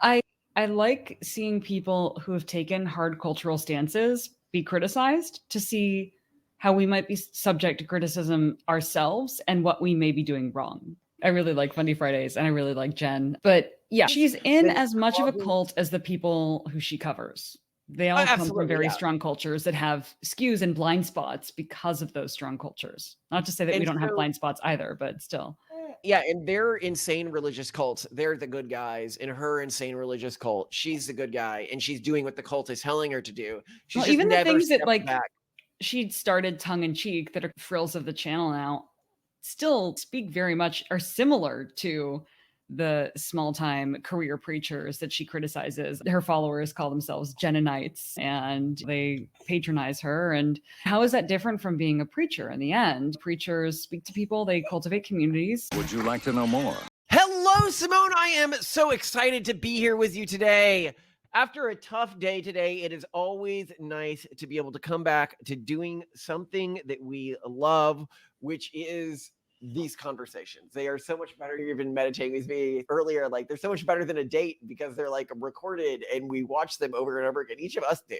I I like seeing people who have taken hard cultural stances be criticized to see how we might be subject to criticism ourselves and what we may be doing wrong. I really like Fundie Fridays and I really like Jen. But yeah, she's in They as much of a probably, cult as the people who she covers. They all come from absolutely, very yeah. strong cultures that have skews and blind spots because of those strong cultures. Not to say that we And don't have so blind spots either, but still. yeah, and their insane religious cults, they're the good guys. In her insane religious cult, she's the good guy, and she's doing what the cult is telling her to do. She's Well, just even the never things that stepped like back. she'd started tongue in cheek that are frills of the channel now still speak very much are similar to the small time career preachers that she criticizes. Her followers call themselves Jennonites and they patronize her. And how is that different from being a preacher in the end? Preachers speak to people, they cultivate communities. Would you like to know more? Hello, Simone. I am so excited to be here with you today. After a tough day today, it is always nice to be able to come back to doing something that we love, which is these conversations. They are so much better. You've been meditating with me earlier. Like, they're so much better than a date because they're like recorded and we watch them over and over again. Each of us do.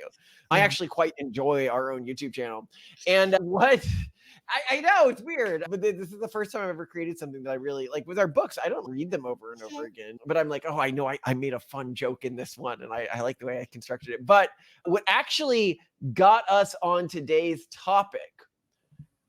I actually quite enjoy our own YouTube channel. And what I know it's weird, but this is the first time I've ever created something that I really like. With our books, I don't read them over and over again, but I'm like, oh, I know I made a fun joke in this one and I like the way I constructed it. But what actually got us on today's topic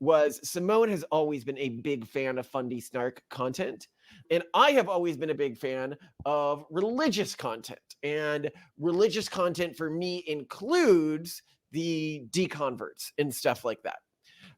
was Simone has always been a big fan of Fundie Snark content. And I have always been a big fan of religious content. And religious content for me includes the deconverts and stuff like that.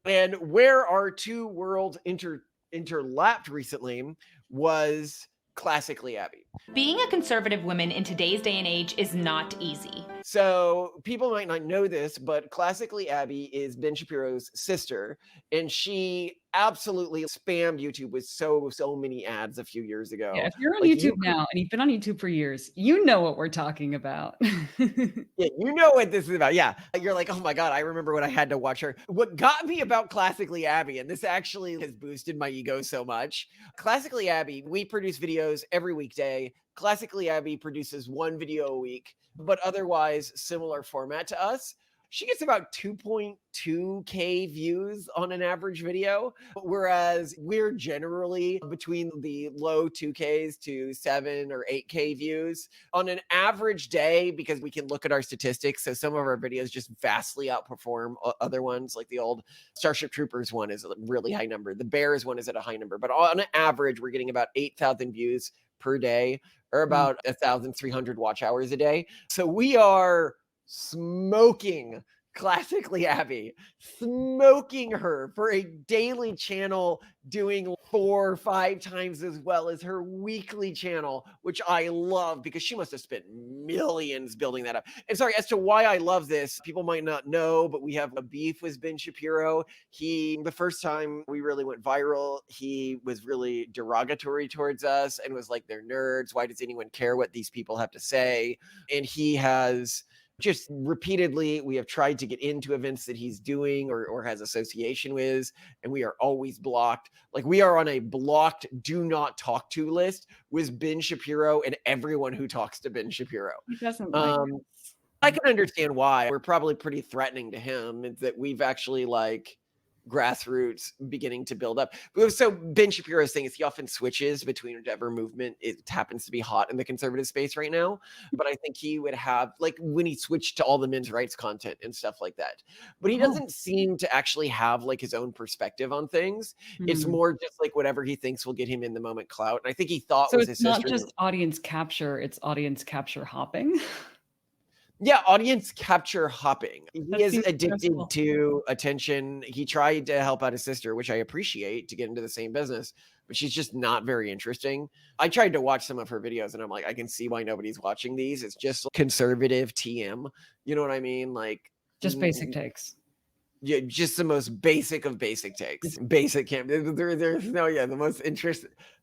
And where our two worlds interlapped recently was classically Abby. Being a conservative woman in today's day and age is not easy. So people might not know this, but classically Abby is Ben Shapiro's sister, and she absolutely spammed YouTube with so many ads a few years ago. Yeah, if you're on Like, YouTube now and you've been on YouTube for years, you know what we're talking about. yeah, you know what this is about. Yeah. You're like, oh my God, I remember when I had to watch her. What got me about Classically Abby, and this actually has boosted my ego so much. Classically Abby, we produce videos every weekday. Classically Abby produces one video a week, but otherwise similar format to us. She gets about 2.2K views on an average video, whereas we're generally between the low 2Ks to 7 or 8K views on an average day, because we can look at our statistics. So some of our videos just vastly outperform other ones, like the old Starship Troopers one is a really high number. The Bears one is at a high number, but on average, we're getting about 8,000 views per day, or about 1,300 watch hours a day. So we are smoking Classically Abby, smoking her for a daily channel, doing 4 or 5 times as well as her weekly channel, which I love because she must have spent millions building that up. And sorry, as to why I love this, people might not know, but we have a beef with Ben Shapiro. The first time we really went viral, he was really derogatory towards us and was like, they're nerds. Why does anyone care what these people have to say? And he has just repeatedly, we have tried to get into events that he's doing or has association with, and we are always blocked. Like, we are on a blocked do not talk to list with Ben Shapiro and everyone who talks to Ben Shapiro. He doesn't like us. I can understand why. We're probably pretty threatening to him. It's that we've actually like grassroots beginning to build up. So Ben Shapiro's thing is he often switches between whatever movement it happens to be hot in the conservative space right now. But I think he would have, like, when he switched to all the men's rights content and stuff like that. But he doesn't seem to actually have like his own perspective on things. It's more just like whatever he thinks will get him in the moment clout. And I think he thought So was it's his not sister. just audience capture, it's audience capture hopping. Yeah, audience capture hopping. He That is seems addicted stressful. to attention. He tried to help out his sister, which I appreciate, to get into the same business, but she's just not very interesting. I tried to watch some of her videos and I'm like, I can see why nobody's watching these. It's just conservative TM. You know what I mean? Like, Just basic takes. yeah, just the most basic of basic takes. Basic camp. There's no, yeah, the most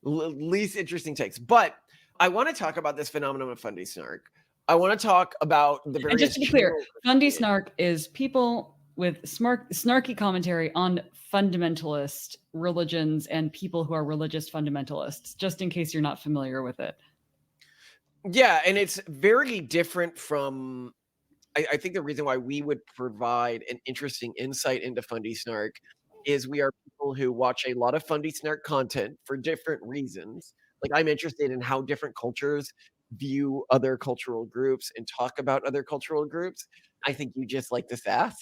least interesting takes. But I want to talk about this phenomenon of Fundie Snark. I want to talk about the various. And just to be clear, channels Fundie Snark is people with snarky commentary on fundamentalist religions and people who are religious fundamentalists, just in case you're not familiar with it. Yeah, and it's very different from I think the reason why we would provide an interesting insight into Fundie Snark is we are people who watch a lot of Fundie Snark content for different reasons. Like, I'm interested in how different cultures view other cultural groups and talk about other cultural groups. I think you just like the sass.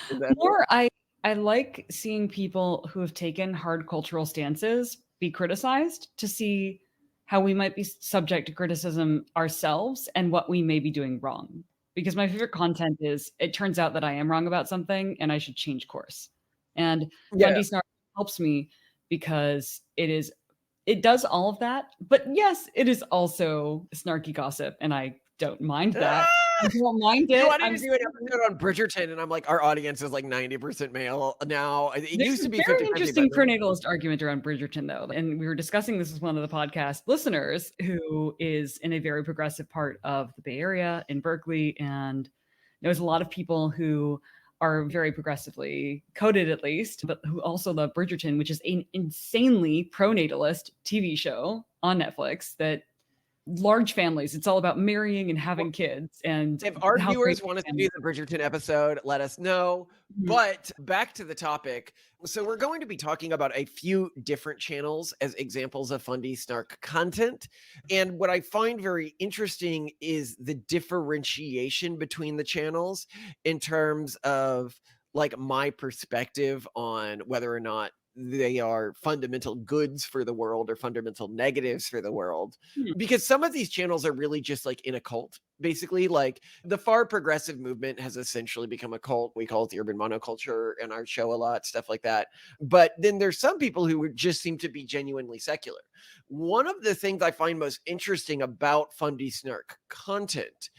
Is that it? More, I like seeing people who have taken hard cultural stances be criticized to see how we might be subject to criticism ourselves and what we may be doing wrong. Because my favorite content is it turns out that I am wrong about something and I should change course. And Yeah. Fundie Snark helps me because it does all of that. But yes, it is also snarky gossip, and I don't mind that. I don't mind You it. wanted to do an episode on Bridgerton, and I'm like, our audience is like 90% male now. It There's used a to be very 50/50, but interesting pronatalist argument around Bridgerton, though, and we were discussing this with one of the podcast listeners who is in a very progressive part of the Bay Area in Berkeley, and there's a lot of people who are very progressively coded, at least, but who also love Bridgerton, which is an insanely pronatalist TV show on Netflix that large families. It's all about marrying and having kids and if our how great viewers want us to do the Bridgerton episode, let us know. Mhm. But back to the topic. So we're going to be talking about a few different channels as examples of Fundie Snark content. And what I find very interesting is the differentiation between the channels in terms of like my perspective on whether or not they are fundamental goods for the world or fundamental negatives for the world. Hmm. Because some of these channels are really just like in a cult, basically. Like the far progressive movement has essentially become a cult. We call it the urban monoculture in our show a lot, stuff like that. But then there's some people who just seem to be genuinely secular. One of the things I find most interesting about Fundie Snark content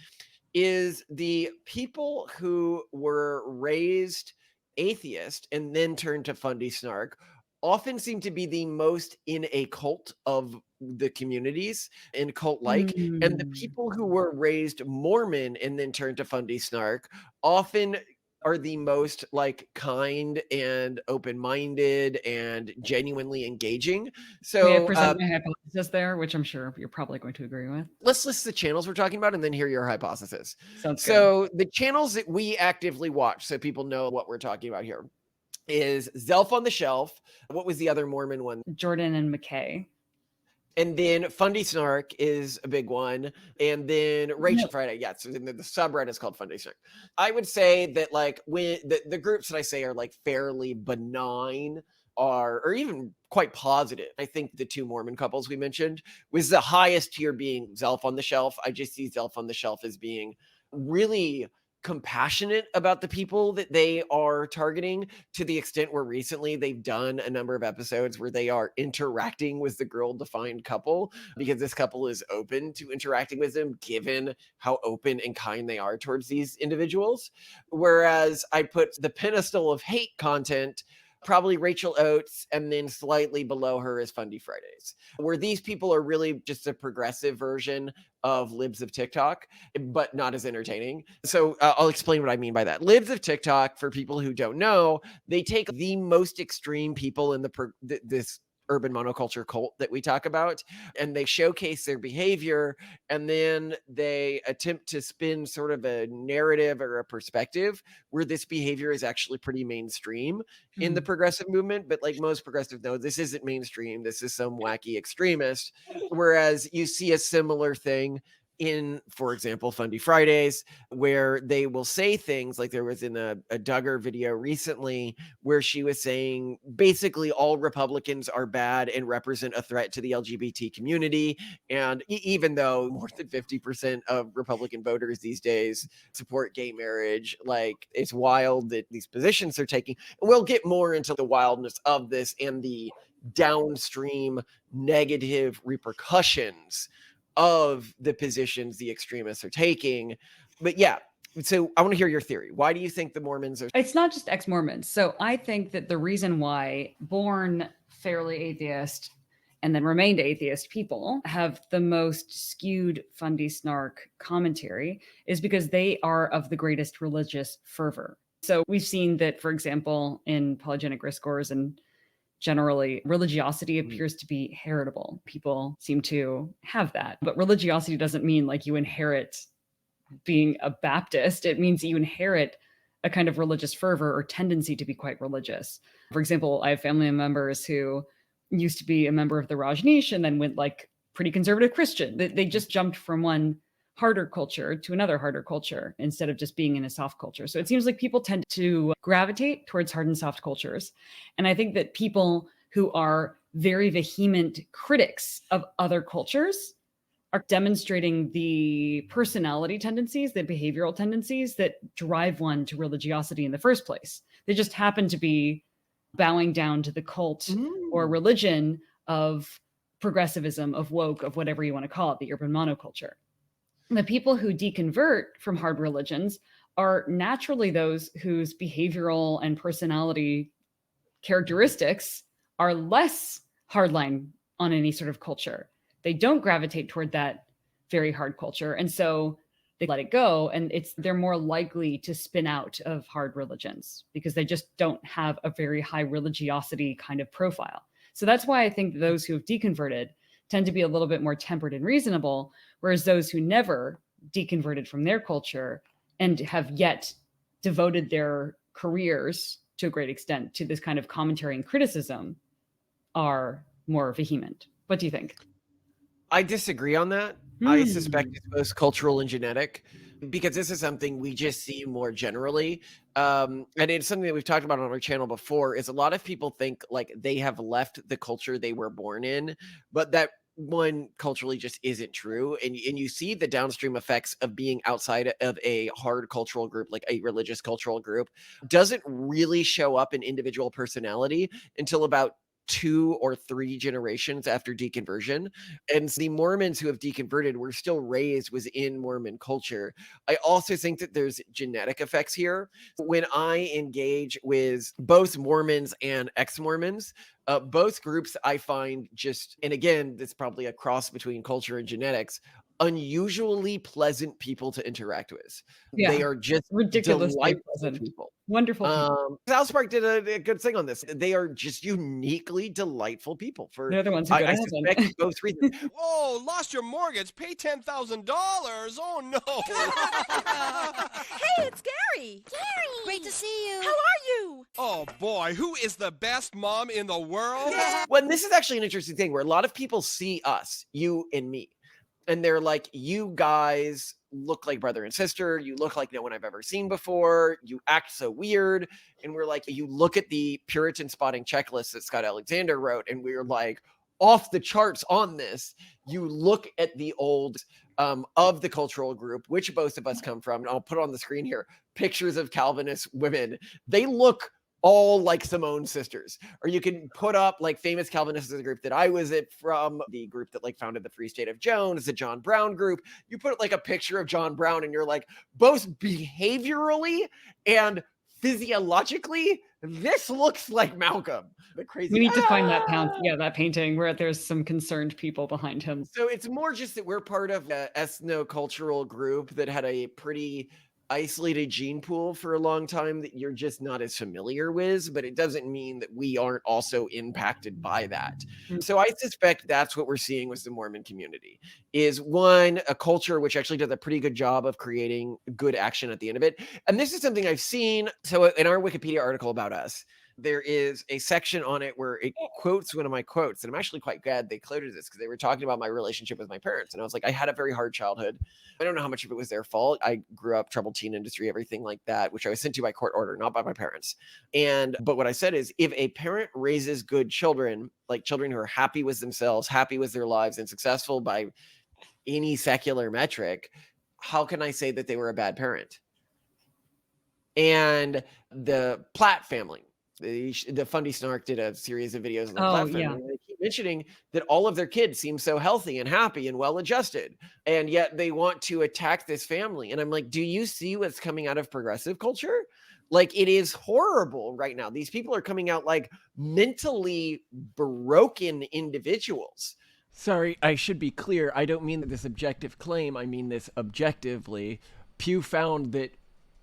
is the people who were raised atheist and then turned to Fundie Snark often seem to be the most in a cult of the communities and cult like. And the Mm. people who were raised Mormon and then turned to Fundie Snark often are the most like kind and open-minded and genuinely engaging. May I So present my hypothesis there, which I'm sure you're probably going to agree with? let's list the channels we're talking about and then hear your hypothesis. Sounds good. So the channels that we actively watch, so people know what we're talking about here, is Zelf on the Shelf. What was the other Mormon one? Jordan and McKay. And then Fundie Snark is a big one. And then Rachel Friday. Yeah. So then the subreddit is called Fundie Snark. I would say that like when the groups that I say are like fairly benign are, or even quite positive. I think the two Mormon couples we mentioned was the highest tier being Zelf on the Shelf. I just see Zelf on the Shelf as being really compassionate about the people that they are targeting, to the extent where recently they've done a number of episodes where they are interacting with the girl defined couple because this couple is open to interacting with them given how open and kind they are towards these individuals. Whereas I put the pedestal of hate content probably Rachel Oates, and then slightly below her is Fundie Fridays, where these people are really just a progressive version of libs of TikTok, but not as entertaining. So I'll explain what I mean by that. Libs of TikTok, for people who don't know, they take the most extreme people in this urban monoculture cult that we talk about, and they showcase their behavior, and then they attempt to spin sort of a narrative or a perspective where this behavior is actually pretty mainstream in the progressive movement. But like most progressives know, this isn't mainstream. This is some wacky extremist. Whereas you see a similar thing in, for example, Fundie Fridays, where they will say things like there was in a Duggar video recently where she was saying basically all Republicans are bad and represent a threat to the LGBT community. And even though more than 50% of Republican voters these days support gay marriage, like it's wild that these positions they're taking. And we'll get more into the wildness of this and the downstream negative repercussions of the positions the extremists are taking. But yeah, so I want to hear your theory. Why do you think the Mormons are? It's not just ex-Mormons. So I think that the reason why born fairly atheist and then remained atheist people have the most skewed Fundie Snark commentary is because they are of the greatest religious fervor. So we've seen that, for example, in polygenic risk scores and generally, religiosity appears to be heritable. People seem to have that. But religiosity doesn't mean like you inherit being a Baptist. It means you inherit a kind of religious fervor or tendency to be quite religious. For example, I have family members who used to be a member of the Rajneesh and then went like pretty conservative Christian. They just jumped from one harder culture to another harder culture instead of just being in a soft culture. So it seems like people tend to gravitate towards hard and soft cultures. And I think that people who are very vehement critics of other cultures are demonstrating the personality tendencies, the behavioral tendencies that drive one to religiosity in the first place. They just happen to be bowing down to the cult or religion of progressivism, of woke, of whatever you want to call it, the urban monoculture. The people who deconvert from hard religions are naturally those whose behavioral and personality characteristics are less hardline on any sort of culture. They don't gravitate toward that very hard culture. And so they let it go. And they're more likely to spin out of hard religions because they just don't have a very high religiosity kind of profile. So that's why I think those who have deconverted tend to be a little bit more tempered and reasonable, whereas those who never deconverted from their culture and have yet devoted their careers to a great extent to this kind of commentary and criticism are more vehement. What do you think? I disagree on that. I suspect it's both cultural and genetic, because this is something we just see more generally. And it's something that we've talked about on our channel before, is a lot of people think like they have left the culture they were born in, but that one culturally just isn't true. And you see the downstream effects of being outside of a hard cultural group, like a religious cultural group, doesn't really show up in individual personality until about 2 or 3 generations after deconversion. And the Mormons who have deconverted were still raised within Mormon culture. I also think that there's genetic effects here. When I engage with both Mormons and ex-Mormons, both groups I find just, and again, this is probably a cross between culture and genetics, unusually pleasant people to interact with. Yeah, They are just ridiculously delightful pleasant. people. Wonderful people. South Park did a good thing on this. They are just uniquely delightful people for, They're the ones who go to I heaven. suspect, both reasons. Whoa, lost your mortgage, pay $10,000. Oh no. Hey, it's Gary. Gary! Great to see you. How are you? Oh boy, who is the best mom in the world? Well, and this is actually an interesting thing where a lot of people see us, you and me, and they're like, you guys look like brother and sister. You look like no one I've ever seen before. You act so weird. And we're like, you look at the Puritan spotting checklist that Scott Alexander wrote, and we're like, off the charts on this. You look at the old of the cultural group, which both of us come from. And I'll put on the screen here pictures of Calvinist women. They look all like Simone sisters. Or you can put up like famous Calvinists as a group that I was at, from the group that like founded the Free State of Jones, the John Brown group. You put like a picture of John Brown and you're like, both behaviorally and physiologically, this looks like Malcolm. The crazy. We need to find that that painting where there's some concerned people behind him. So it's more just that we're part of an ethno-cultural group that had a pretty isolated gene pool for a long time that you're just not as familiar with, but it doesn't mean that we aren't also impacted by that. So I suspect that's what we're seeing with the Mormon community, is one, a culture which actually does a pretty good job of creating good action at the end of it. And this is something I've seen. So in our Wikipedia article about us, there is a section on it where it quotes one of my quotes. And I'm actually quite glad they quoted this, because they were talking about my relationship with my parents. And I was like, I had a very hard childhood. I don't know how much of it was their fault. I grew up troubled teen industry, everything like that, which I was sent to by court order, not by my parents. But what I said is, if a parent raises good children, like children who are happy with themselves, happy with their lives, and successful by any secular metric, how can I say that they were a bad parent? And the Platt family, the Fundie Snark did a series of videos on the platform, and they keep mentioning that all of their kids seem so healthy and happy and well-adjusted, and yet they want to attack this family. And I'm like, do you see what's coming out of progressive culture? Like, it is horrible right now. These people are coming out like mentally broken individuals. Sorry, I should be clear. I don't mean this objective claim. I mean this objectively. Pew found that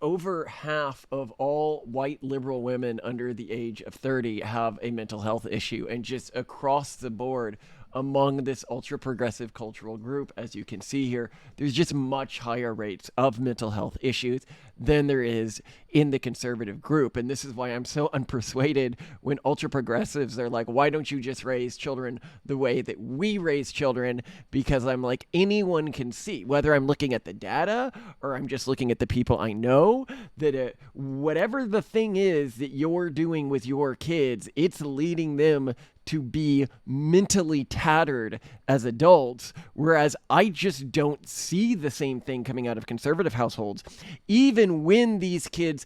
over half of all white liberal women under the age of 30 have a mental health issue, and just across the board among this ultra progressive cultural group, as you can see here, there's just much higher rates of mental health issues than there is in the conservative group. And this is why I'm so unpersuaded when ultra progressives are like, why don't you just raise children the way that we raise children? Because I'm like, anyone can see, whether I'm looking at the data or I'm just looking at the people I know, that whatever the thing is that you're doing with your kids, it's leading them to be mentally tattered as adults, whereas I just don't see the same thing coming out of conservative households. Even when these kids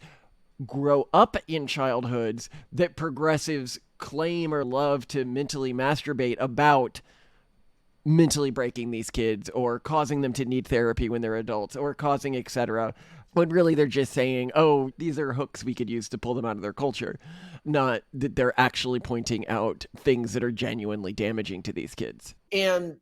grow up in childhoods that progressives claim or love to mentally masturbate about mentally breaking these kids or causing them to need therapy when they're adults or causing etc. When really they're just saying, oh, these are hooks we could use to pull them out of their culture. Not that they're actually pointing out things that are genuinely damaging to these kids. And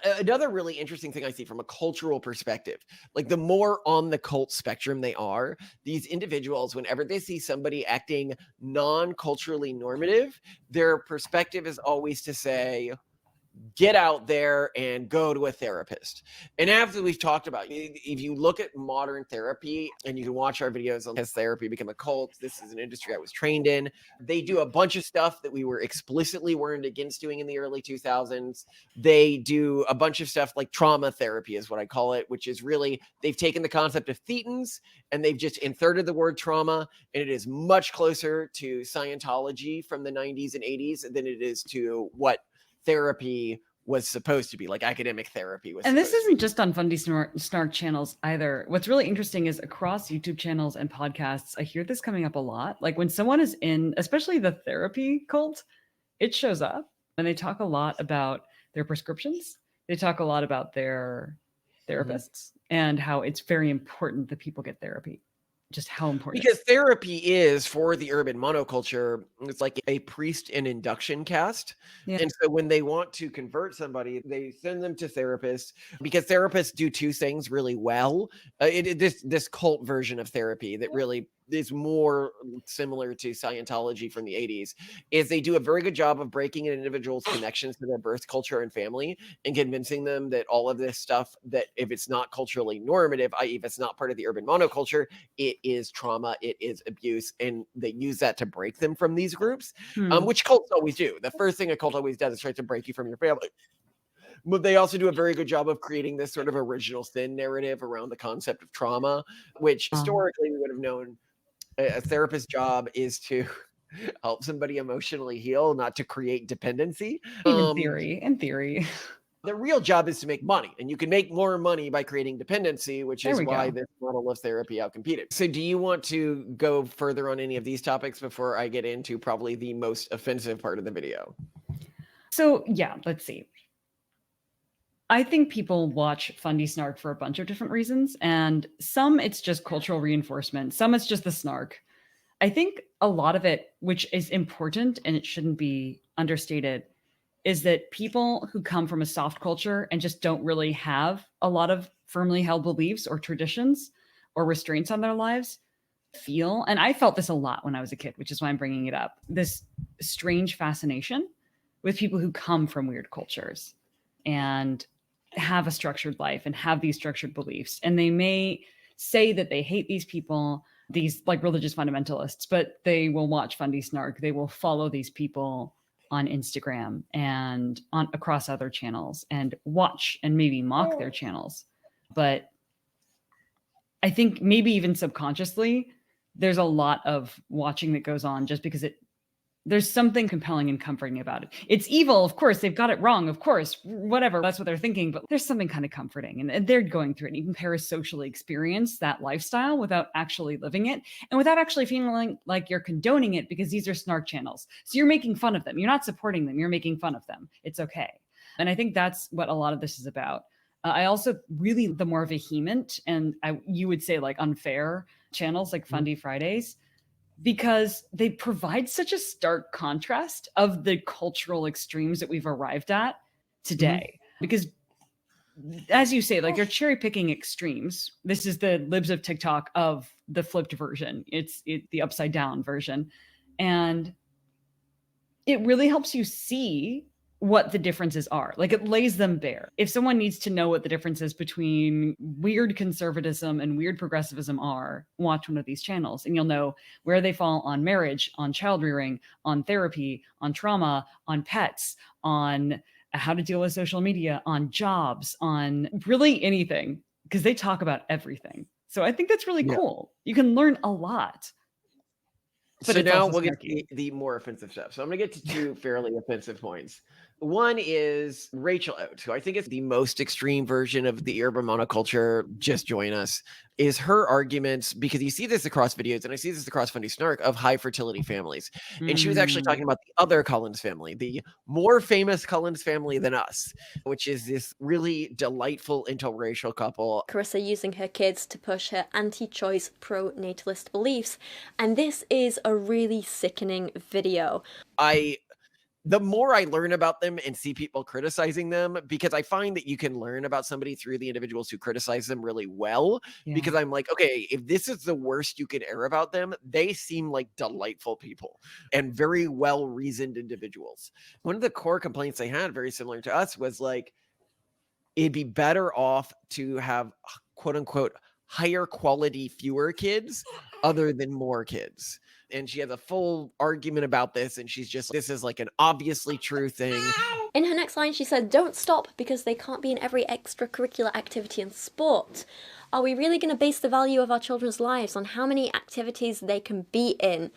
another really interesting thing I see from a cultural perspective, like the more on the cult spectrum they are, these individuals, whenever they see somebody acting non-culturally normative, their perspective is always to say, get out there and go to a therapist. And after we've talked about, if you look at modern therapy, and you can watch our videos on Has Therapy Become a Cult? This is an industry I was trained in. They do a bunch of stuff that we were explicitly warned against doing in the early 2000s. They do a bunch of stuff like trauma therapy is what I call it, which is really, they've taken the concept of thetans and they've just inserted the word trauma, and it is much closer to Scientology from the 90s and 80s than it is to what therapy was supposed to be, like academic therapy was. And this isn't just on Fundie Snark channels either. What's really interesting is across YouTube channels and podcasts, I hear this coming up a lot. Like when someone is in, especially the therapy cult, it shows up and they talk a lot about their prescriptions. They talk a lot about their therapists and how it's very important that people get therapy. Just how important. Because therapy is, for the urban monoculture, it's like a priest and induction caste. Yeah. And so when they want to convert somebody, they send them to therapists, because therapists do two things really well. This cult version of therapy that really is more similar to Scientology from the 80s is they do a very good job of breaking an individual's connections to their birth culture and family and convincing them that all of this stuff, that if it's not culturally normative, i.e. if it's not part of the urban monoculture, it is trauma, it is abuse, and they use that to break them from these groups, which cults always do. The first thing a cult always does is try to break you from your family. But they also do a very good job of creating this sort of original sin narrative around the concept of trauma, which historically we would have known a therapist's job is to help somebody emotionally heal, not to create dependency. In theory. The real job is to make money, and you can make more money by creating dependency, which is why this model of therapy outcompeted. So do you want to go further on any of these topics before I get into probably the most offensive part of the video? So yeah, let's see. I think people watch Fundie Snark for a bunch of different reasons, and some it's just cultural reinforcement, some it's just the snark. I think a lot of it, which is important and it shouldn't be understated, is that people who come from a soft culture and just don't really have a lot of firmly held beliefs or traditions or restraints on their lives feel, and I felt this a lot when I was a kid, which is why I'm bringing it up, this strange fascination with people who come from weird cultures and have a structured life and have these structured beliefs. And they may say that they hate these people, these like religious fundamentalists, but they will watch Fundie Snark. They will follow these people on Instagram and on across other channels and watch and maybe mock their channels. But I think maybe even subconsciously, there's a lot of watching that goes on just because there's something compelling and comforting about it. It's evil, of course, they've got it wrong, of course, whatever, that's what they're thinking, but there's something kind of comforting and they're going through it. You can parasocially experience that lifestyle without actually living it and without actually feeling like you're condoning it, because these are snark channels. So you're making fun of them. You're not supporting them. You're making fun of them. It's okay. And I think that's what a lot of this is about. I also really, the more vehement and you would say like unfair channels like Fundie Fridays, because they provide such a stark contrast of the cultural extremes that we've arrived at today. Because as you say, like they're cherry picking extremes. This is the libs of TikTok of the flipped version. It's the upside down version. And it really helps you see what the differences are. Like it lays them bare. If someone needs to know what the differences between weird conservatism and weird progressivism are, watch one of these channels and you'll know where they fall on marriage, on child rearing, on therapy, on trauma, on pets, on how to deal with social media, on jobs, on really anything, because they talk about everything. So I think that's really cool. You can learn a lot. But So it's now also we'll get to snarky. the more offensive stuff. So I'm going to get to two fairly offensive points. One is Rachel Oates, who I think is the most extreme version of the urban monoculture. Just join us. Is her arguments, because you see this across videos, and I see this across Fundie Snark, of high fertility families. And she was actually talking about the other Collins family, the more famous Collins family than us, which is this really delightful interracial couple. Carissa using her kids to push her anti-choice pro-natalist beliefs, and this is a really sickening video. The more I learn about them and see people criticizing them, because I find that you can learn about somebody through the individuals who criticize them really well, because I'm like, okay, if this is the worst you could air about them, they seem like delightful people and very well-reasoned individuals. One of the core complaints they had, very similar to us, was like, it'd be better off to have quote unquote higher quality, fewer kids other than more kids. And she has a full argument about this, and she's just, this is like an obviously true thing. In her next line, she said, "Don't stop because they can't be in every extracurricular activity and sport. Are we really going to base the value of our children's lives on how many activities they can be in?"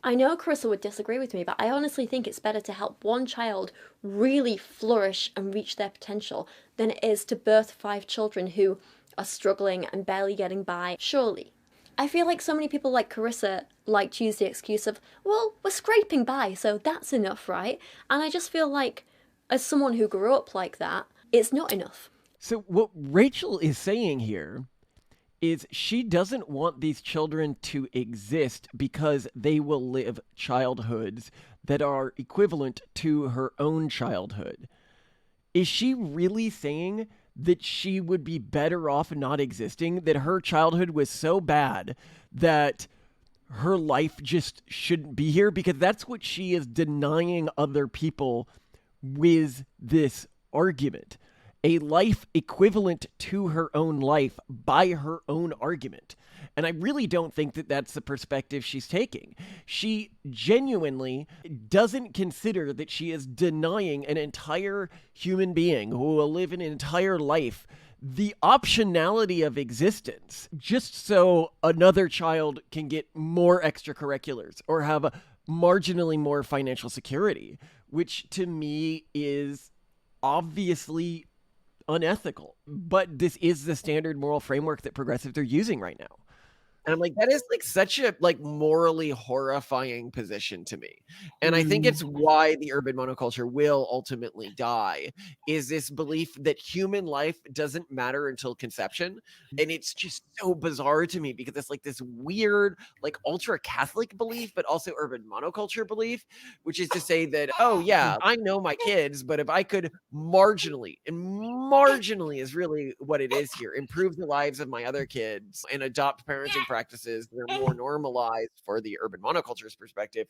I know Carissa would disagree with me, but I honestly think it's better to help one child really flourish and reach their potential than it is to birth 5 children who are struggling and barely getting by, surely. I feel like so many people like Carissa like to use the excuse of, well, we're scraping by, so that's enough, right? And I just feel like, as someone who grew up like that, it's not enough. So what Rachel is saying here is she doesn't want these children to exist because they will live childhoods that are equivalent to her own childhood. Is she really saying that she would be better off not existing, that her childhood was so bad that her life just shouldn't be here? Because that's what she is denying other people with this argument. A life equivalent to her own life by her own argument. And I really don't think that that's the perspective she's taking. She genuinely doesn't consider that she is denying an entire human being who will live an entire life the optionality of existence just so another child can get more extracurriculars or have a marginally more financial security, which to me is obviously unethical. But this is the standard moral framework that progressives are using right now. And I'm like, that is like such a like morally horrifying position to me. And I think it's why the urban monoculture will ultimately die, is this belief that human life doesn't matter until conception. And it's just so bizarre to me because it's like this weird, like ultra Catholic belief, but also urban monoculture belief, which is to say that, oh yeah, I know my kids, but if I could marginally, and marginally is really what it is here, improve the lives of my other kids and adopt parenting practices that are more normalized for the urban monoculture's perspective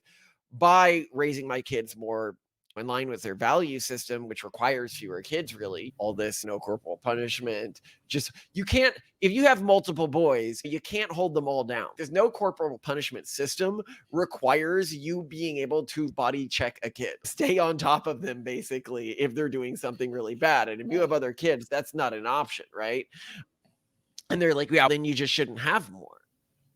by raising my kids more in line with their value system, which requires fewer kids, really. All this no corporal punishment. Just, you can't, if you have multiple boys, you can't hold them all down. There's no corporal punishment system requires you being able to body check a kid, stay on top of them, basically, if they're doing something really bad. And if you have other kids, that's not an option, right? And they're like, yeah, then you just shouldn't have more.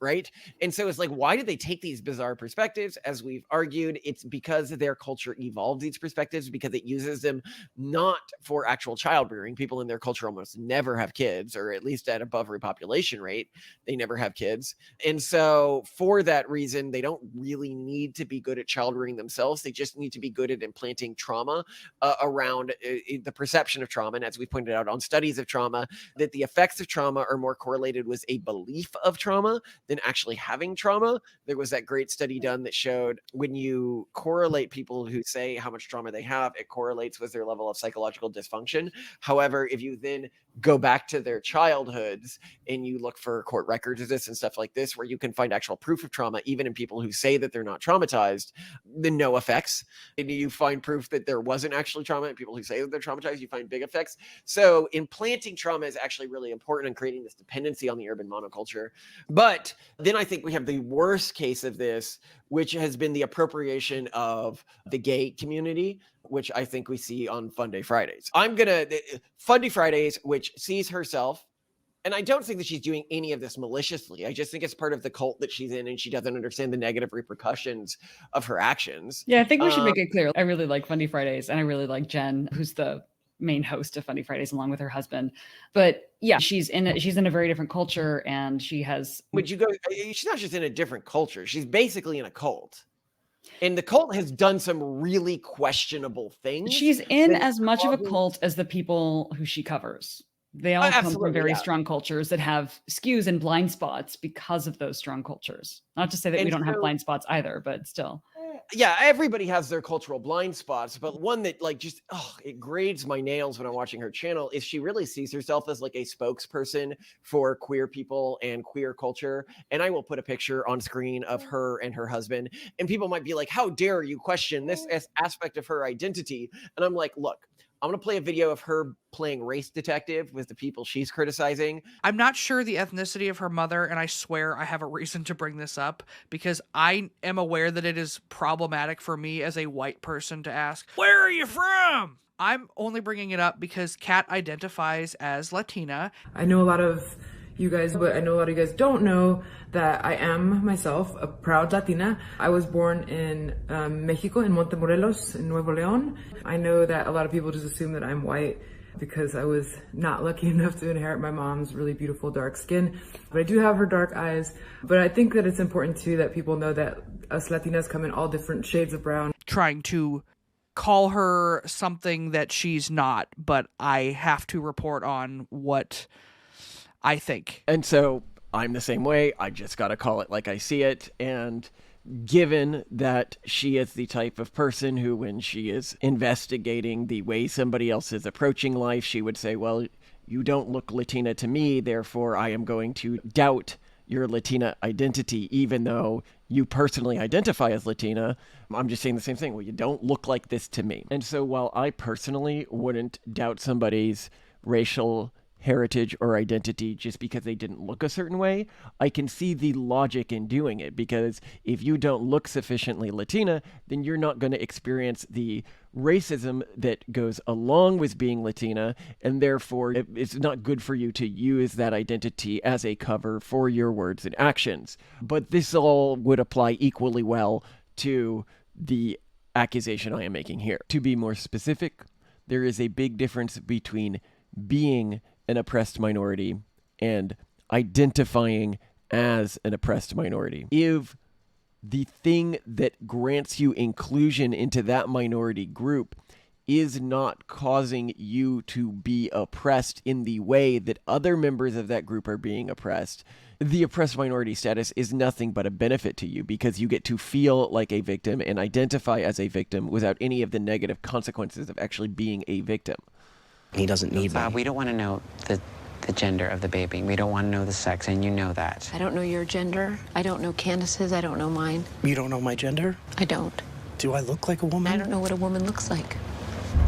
Right. And so it's like, why did they take these bizarre perspectives? As we've argued, it's because their culture evolved these perspectives because it uses them not for actual child rearing. People in their culture almost never have kids, or at least at above repopulation rate, they never have kids. And so for that reason, they don't really need to be good at child rearing themselves. They just need to be good at implanting trauma around the perception of trauma. And as we pointed out on studies of trauma, that the effects of trauma are more correlated with a belief of trauma than actually having trauma. There was that great study done that showed when you correlate people who say how much trauma they have, it correlates with their level of psychological dysfunction. However, if you then go back to their childhoods and you look for court records of this and stuff like this, where you can find actual proof of trauma, even in people who say that they're not traumatized, then no effects. And you find proof that there wasn't actually trauma in people who say that they're traumatized, you find big effects. So implanting trauma is actually really important in creating this dependency on the urban monoculture. But then I think we have the worst case of this, which has been the appropriation of the gay community, which I think we see on Fundie Fridays. Fundie Fridays, which sees herself, and I don't think that she's doing any of this maliciously. I just think it's part of the cult that she's in, and she doesn't understand the negative repercussions of her actions. Yeah, I think we should make it clear. I really like Fundie Fridays, and I really like Jen, who's the main host of Fundie Fridays, along with her husband. But yeah, she's in a very different culture, and she has. She's not just in a different culture. She's basically in a cult. And the cult has done some really questionable things. She's in as much of a cult as the people who she covers. They all come from very strong cultures that have skews and blind spots because of those strong cultures. Not to say that we don't have blind spots either, but still. Yeah, everybody has their cultural blind spots, but one that it grades my nails when I'm watching her channel is she really sees herself as like a spokesperson for queer people and queer culture. And I will put a picture on screen of her and her husband, and people might be like, how dare you question this aspect of her identity? And I'm like, look, I'm going to play a video of her playing race detective with the people she's criticizing. I'm not sure the ethnicity of her mother, and I swear I have a reason to bring this up because I am aware that it is problematic for me as a white person to ask, where are you from? I'm only bringing it up because Kat identifies as Latina. I know a lot of you guys, but I know a lot of you guys don't know that I am myself a proud Latina. I was born in Mexico, in Montemorelos, in Nuevo León. I know that a lot of people just assume that I'm white because I was not lucky enough to inherit my mom's really beautiful dark skin. But I do have her dark eyes. But I think that it's important too that people know that us Latinas come in all different shades of brown. Trying to call her something that she's not, but I have to report on what I think. And so I'm the same way. I just got to call it like I see it. And given that she is the type of person who, when she is investigating the way somebody else is approaching life, she would say, well, you don't look Latina to me, therefore I am going to doubt your Latina identity, even though you personally identify as Latina. I'm just saying the same thing. Well, you don't look like this to me. And so while I personally wouldn't doubt somebody's racial heritage or identity just because they didn't look a certain way, I can see the logic in doing it, because if you don't look sufficiently Latina, then you're not going to experience the racism that goes along with being Latina, and therefore it's not good for you to use that identity as a cover for your words and actions. But this all would apply equally well to the accusation I am making here. To be more specific, there is a big difference between being an oppressed minority and identifying as an oppressed minority. If the thing that grants you inclusion into that minority group is not causing you to be oppressed in the way that other members of that group are being oppressed, the oppressed minority status is nothing but a benefit to you, because you get to feel like a victim and identify as a victim without any of the negative consequences of actually being a victim. He doesn't need me. We don't want to know the gender of the baby. We don't want to know the sex, and you know that. I don't know your gender. I don't know Candace's. I don't know mine. You don't know my gender? I don't. Do I look like a woman? I don't know what a woman looks like.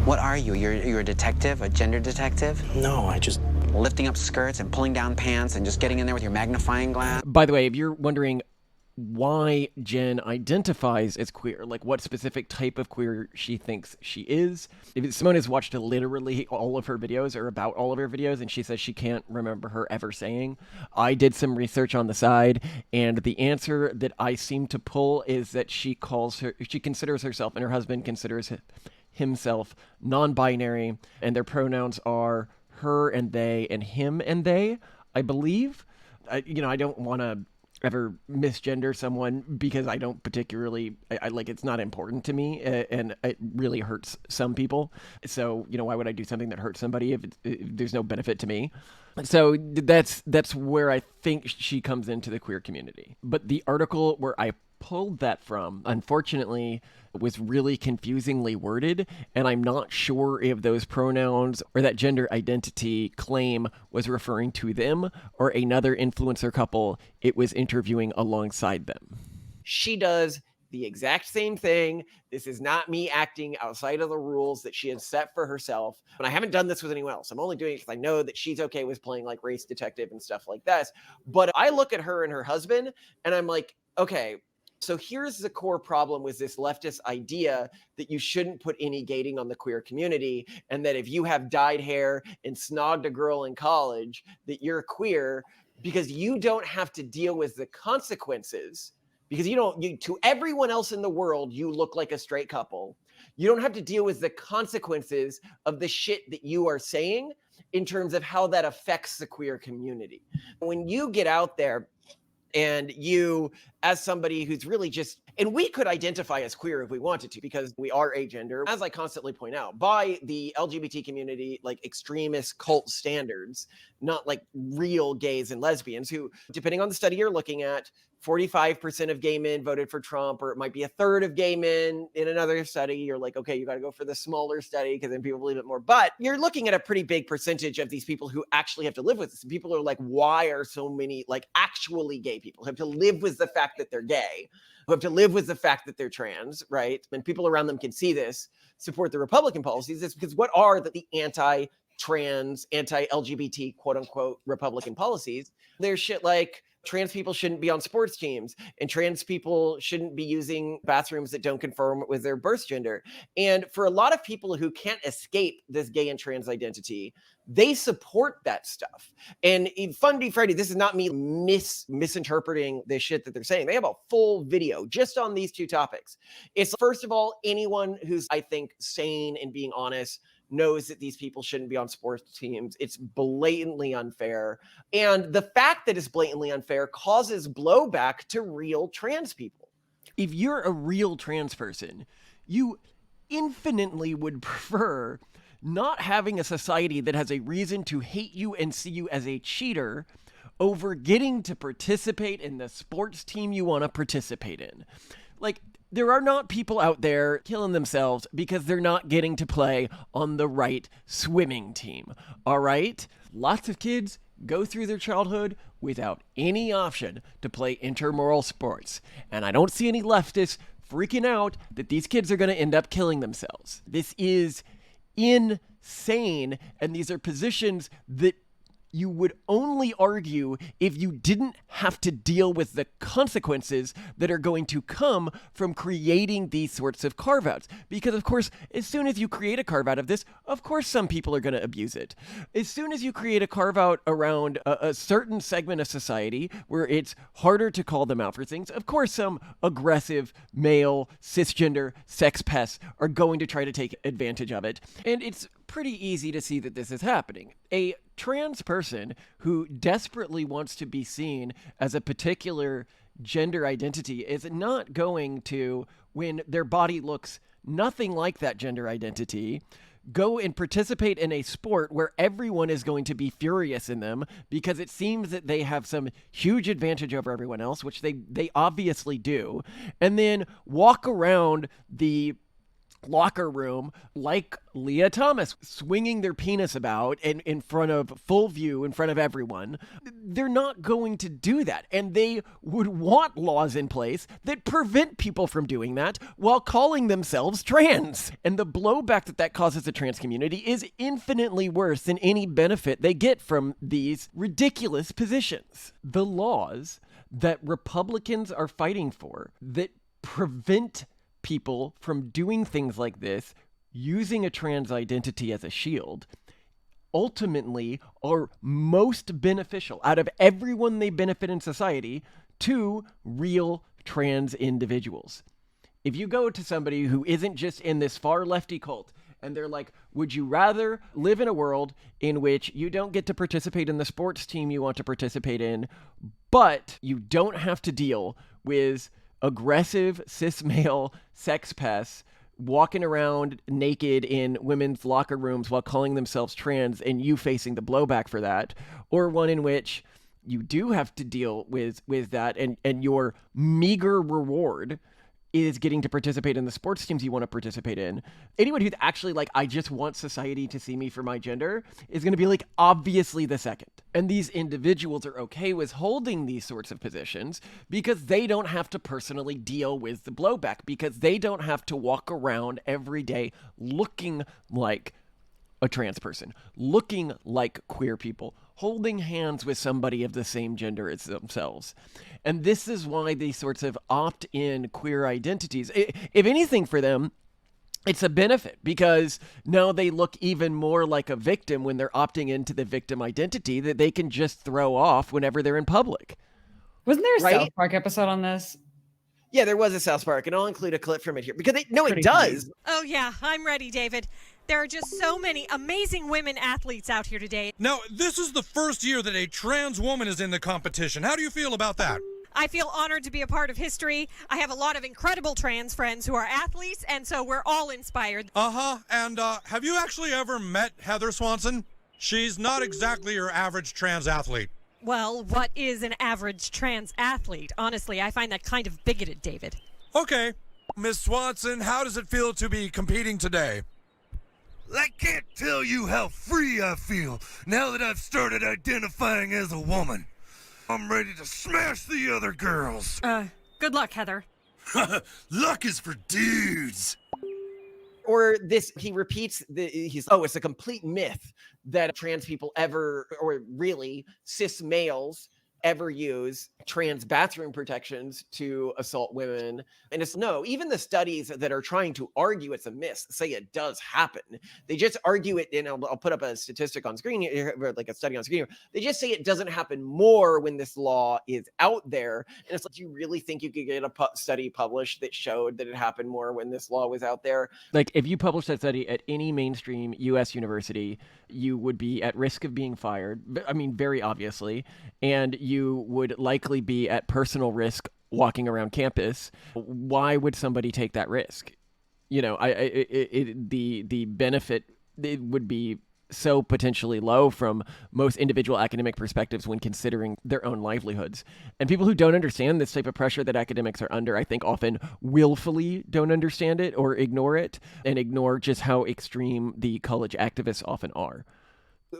What are you? You're a detective? A gender detective? No, I just... Lifting up skirts and pulling down pants and just getting in there with your magnifying glass? By the way, if you're wondering why Jen identifies as queer, like what specific type of queer she thinks she is, Simone has watched literally all of her videos, or about all of her videos, and she says she can't remember her ever saying. I did some research on the side, and the answer that I seem to pull is that she considers herself, and her husband considers himself, non-binary, and their pronouns are her and they and him and they, I believe. I don't want to ever misgender someone because I don't particularly, I like, it's not important to me, and it really hurts some people. So, why would I do something that hurts somebody if there's no benefit to me? So that's where I think she comes into the queer community. But the article where I pulled that from, unfortunately, was really confusingly worded, and I'm not sure if those pronouns or that gender identity claim was referring to them or another influencer couple it was interviewing alongside them. She does the exact same thing. This is not me acting outside of the rules that she has set for herself. And I haven't done this with anyone else. I'm only doing it because I know that she's okay with playing like race detective and stuff like this. But I look at her and her husband and I'm like, okay, so here's the core problem with this leftist idea that you shouldn't put any gating on the queer community, and that if you have dyed hair and snogged a girl in college, that you're queer because you don't have to deal with the consequences. Because to everyone else in the world, you look like a straight couple. You don't have to deal with the consequences of the shit that you are saying in terms of how that affects the queer community. When you get out there and you, as somebody who's really just, and we could identify as queer if we wanted to, because we are agender, as I constantly point out, by the LGBT community, like extremist cult standards, not like real gays and lesbians who, depending on the study you're looking at, 45% of gay men voted for Trump, or it might be a third of gay men in another study. You're like, okay, you got to go for the smaller study because then people believe it more. But you're looking at a pretty big percentage of these people who actually have to live with this. And people are like, why are so many like actually gay people have to live with the fact that they're gay, who have to live with the fact that they're trans, right? And people around them can see this, support the Republican policies. It's because what are the anti-trans, anti-LGBT, quote unquote, Republican policies? There's shit like, trans people shouldn't be on sports teams, and trans people shouldn't be using bathrooms that don't conform with their birth gender. And for a lot of people who can't escape this gay and trans identity, they support that stuff. And in Fundie Fridays, this is not me misinterpreting the shit that they're saying. They have a full video just on these two topics. It's, first of all, anyone who's, I think, sane and being honest knows that these people shouldn't be on sports teams. It's blatantly unfair. And the fact that it's blatantly unfair causes blowback to real trans people. If you're a real trans person, you infinitely would prefer not having a society that has a reason to hate you and see you as a cheater over getting to participate in the sports team you want to participate in. Like, there are not people out there killing themselves because they're not getting to play on the right swimming team, all right? Lots of kids go through their childhood without any option to play intramural sports, and I don't see any leftists freaking out that these kids are going to end up killing themselves. This is insane, and these are positions that you would only argue if you didn't have to deal with the consequences that are going to come from creating these sorts of carve-outs. Because, of course, as soon as you create a carve-out of this, of course some people are going to abuse it. As soon as you create a carve-out around a certain segment of society where it's harder to call them out for things, of course some aggressive, male, cisgender, sex pests are going to try to take advantage of it. And it's pretty easy to see that this is happening. A trans person who desperately wants to be seen as a particular gender identity is not going to, when their body looks nothing like that gender identity, go and participate in a sport where everyone is going to be furious in them because it seems that they have some huge advantage over everyone else, which they obviously do, and then walk around the locker room like Leah Thomas, swinging their penis about in front of full view, in front of everyone. They're not going to do that. And they would want laws in place that prevent people from doing that while calling themselves trans. And the blowback that causes the trans community is infinitely worse than any benefit they get from these ridiculous positions. The laws that Republicans are fighting for that prevent people from doing things like this, using a trans identity as a shield, ultimately are most beneficial out of everyone they benefit in society to real trans individuals. If you go to somebody who isn't just in this far lefty cult and they're like, would you rather live in a world in which you don't get to participate in the sports team you want to participate in, But you don't have to deal with aggressive cis male sex pests walking around naked in women's locker rooms while calling themselves trans and you facing the blowback for that, or one in which you do have to deal with that and your meager reward is getting to participate in the sports teams you want to participate in. Anyone who's actually like, I just want society to see me for my gender, is going to be like, obviously the second. And these individuals are okay with holding these sorts of positions because they don't have to personally deal with the blowback, because they don't have to walk around every day looking like a trans person, looking like queer people, holding hands with somebody of the same gender as themselves. And this is why these sorts of opt-in queer identities, if anything for them, it's a benefit, because now they look even more like a victim when they're opting into the victim identity that they can just throw off whenever they're in public. Wasn't there a South Park episode on this? Yeah, there was a South Park, and I'll include a clip from it here because it does. Oh yeah, I'm ready, David. There are just so many amazing women athletes out here today. Now, this is the first year that a trans woman is in the competition. How do you feel about that? I feel honored to be a part of history. I have a lot of incredible trans friends who are athletes, and so we're all inspired. Uh-huh. And have you actually ever met Heather Swanson? She's not exactly your average trans athlete. Well, what is an average trans athlete? Honestly, I find that kind of bigoted, David. Okay. Miss Swanson, how does it feel to be competing today? I can't tell you how free I feel now that I've started identifying as a woman. I'm ready to smash the other girls. Good luck, Heather. Luck is for dudes. Or this, he repeats, it's a complete myth that trans people ever, or really cis males ever use trans bathroom protections to assault women. And it's no, even the studies that are trying to argue it's a myth say it does happen. They just argue it, and I'll put up a statistic on screen here, like a study on screen here. They just say it doesn't happen more when this law is out there. And it's like, do you really think you could get a study published that showed that it happened more when this law was out there? Like, if you published that study at any mainstream U.S. university, you would be at risk of being fired. I mean, very obviously. And you would likely be at personal risk walking around campus. Why would somebody take that risk? You know, the benefit, it would be so potentially low from most individual academic perspectives when considering their own livelihoods. And people who don't understand this type of pressure that academics are under, I think often willfully don't understand it or ignore it, and ignore just how extreme the college activists often are.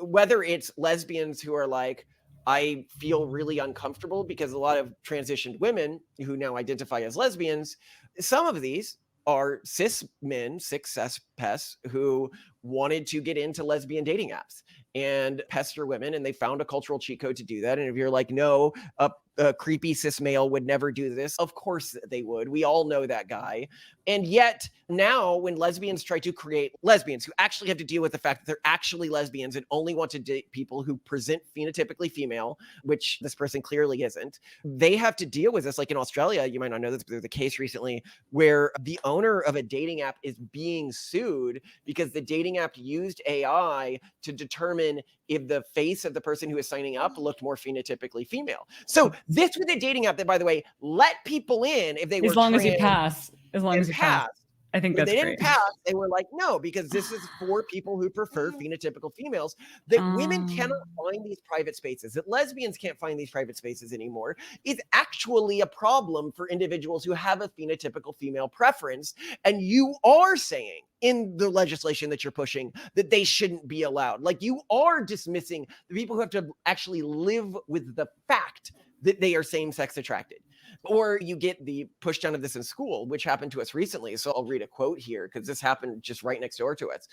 Whether it's lesbians who are like, I feel really uncomfortable because a lot of transitioned women who now identify as lesbians, some of these are cis men, cis pests who wanted to get into lesbian dating apps and pester women, and they found a cultural cheat code to do that. And if you're like, no, a creepy cis male would never do this, of course they would. We all know that guy. And yet now when lesbians try to create lesbians who actually have to deal with the fact that they're actually lesbians and only want to date people who present phenotypically female, which this person clearly isn't, they have to deal with this. Like in Australia, you might not know this, but there's a case recently where the owner of a dating app is being sued because the dating app used AI to determine if the face of the person who is signing up looked more phenotypically female. So this was a dating app that, by the way, let people in if they were as long trans, as you pass. As long as you pass. I think when that's they great. didn't pass, they were like, no, because this is for people who prefer phenotypical females, that women cannot find these private spaces, that lesbians can't find these private spaces anymore, is actually a problem for individuals who have a phenotypical female preference. And you are saying in the legislation that you're pushing that they shouldn't be allowed. Like, you are dismissing the people who have to actually live with the fact that they are same-sex attracted. Or you get the push down of this in school, which happened to us recently. So I'll read a quote here because this happened just right next door to us,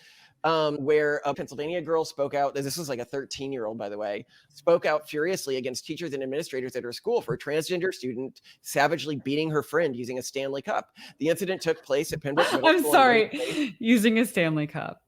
where a Pennsylvania girl spoke out. This was like a 13-year-old, by the way, spoke out furiously against teachers and administrators at her school for a transgender student savagely beating her friend using a Stanley Cup. The incident took place at Pembroke Middle I'm School. sorry, using a Stanley Cup.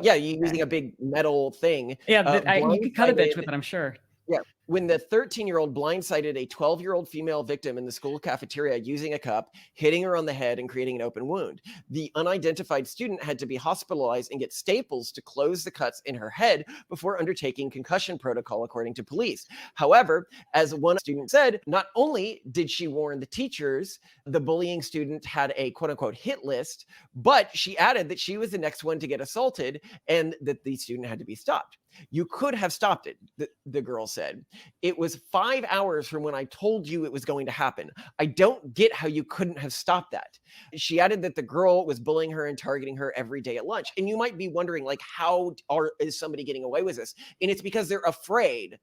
Yeah, using a big metal thing. Yeah, you could cut a bitch with it, I'm sure. Yeah, when the 13-year-old blindsided a 12-year-old female victim in the school cafeteria using a cup, hitting her on the head and creating an open wound. The unidentified student had to be hospitalized and get staples to close the cuts in her head before undertaking concussion protocol, according to police. However, as one student said, not only did she warn the teachers, the bullying student had a quote-unquote hit list, but she added that she was the next one to get assaulted and that the student had to be stopped. You could have stopped it, the girl said. It was 5 hours from when I told you it was going to happen. I don't get how you couldn't have stopped that. She added that the girl was bullying her and targeting her every day at lunch. And you might be wondering, like, how is somebody getting away with this? And it's because they're afraid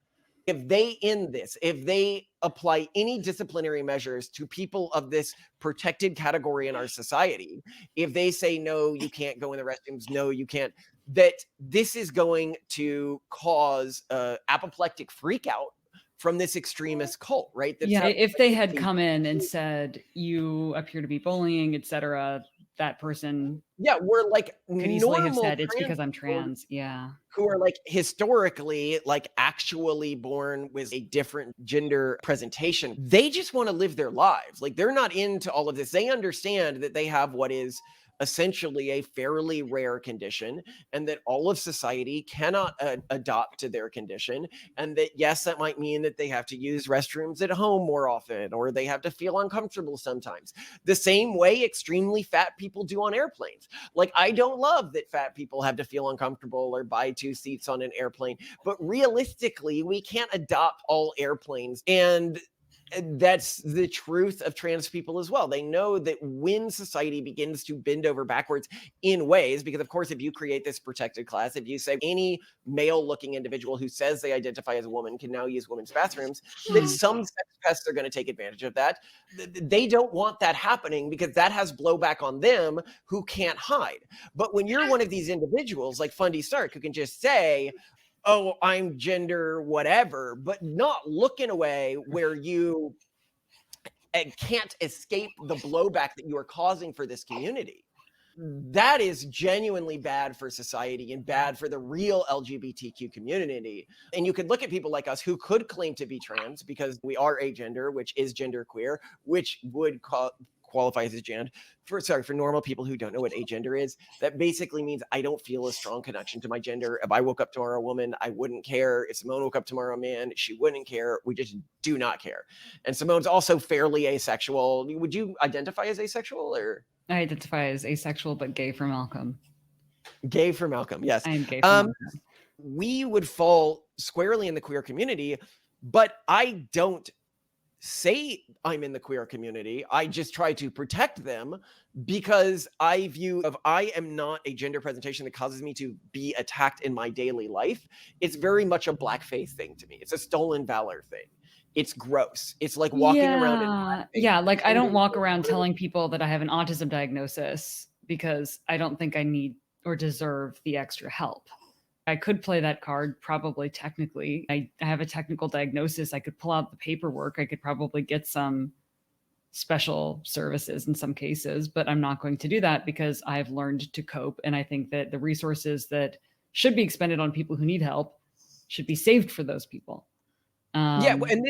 if they end this, if they apply any disciplinary measures to people of this protected category in our society, if they say, no, you can't go in the restrooms, no, you can't, that this is going to cause apoplectic freak out from this extremist cult, right? That's Yeah, if they had come in and said, you appear to be bullying, etc., that person we're like could easily have normal said it's because I'm trans trans. who are like historically like actually born with a different gender presentation. They just want to live their lives. Like they're not into all of this. They understand that they have what is essentially a fairly rare condition and that all of society cannot adopt to their condition, and that yes, that might mean that they have to use restrooms at home more often, or they have to feel uncomfortable sometimes, the same way extremely fat people do on airplanes. Like I don't love that fat people have to feel uncomfortable or buy 2 seats on an airplane, but realistically we can't adopt all airplanes. And that's the truth of trans people as well. They know that when society begins to bend over backwards in ways, because of course, if you create this protected class, if you say any male looking individual who says they identify as a woman can now use women's bathrooms, that some sex pests are going to take advantage of that. They don't want that happening because that has blowback on them who can't hide. But when you're one of these individuals like Fundie Snark, who can just say, oh, I'm gender whatever, but not look in a way where you can't escape the blowback that you are causing for this community. That is genuinely bad for society and bad for the real LGBTQ community. And you could look at people like us who could claim to be trans because we are agender, which is genderqueer, which would qualifies as gender. For normal people who don't know what agender is, that basically means I don't feel a strong connection to my gender. If I woke up tomorrow a woman, I wouldn't care. If Simone woke up tomorrow a man, she wouldn't care. We just do not care. And Simone's also fairly asexual. Would you identify as asexual or? I identify as asexual, but gay for Malcolm. Gay for Malcolm, yes. I am gay for Malcolm. We would fall squarely in the queer community, but I don't say I'm in the queer community. I just try to protect them because I view if I am not a gender presentation that causes me to be attacked in my daily life, it's very much a blackface thing to me. It's a stolen valor thing. It's gross. It's like walking around. Like I don't walk around telling people that I have an autism diagnosis because I don't think I need or deserve the extra help. I could play that card, probably technically. I have a technical diagnosis. I could pull out the paperwork. I could probably get some special services in some cases, but I'm not going to do that because I've learned to cope. And I think that the resources that should be expended on people who need help should be saved for those people. And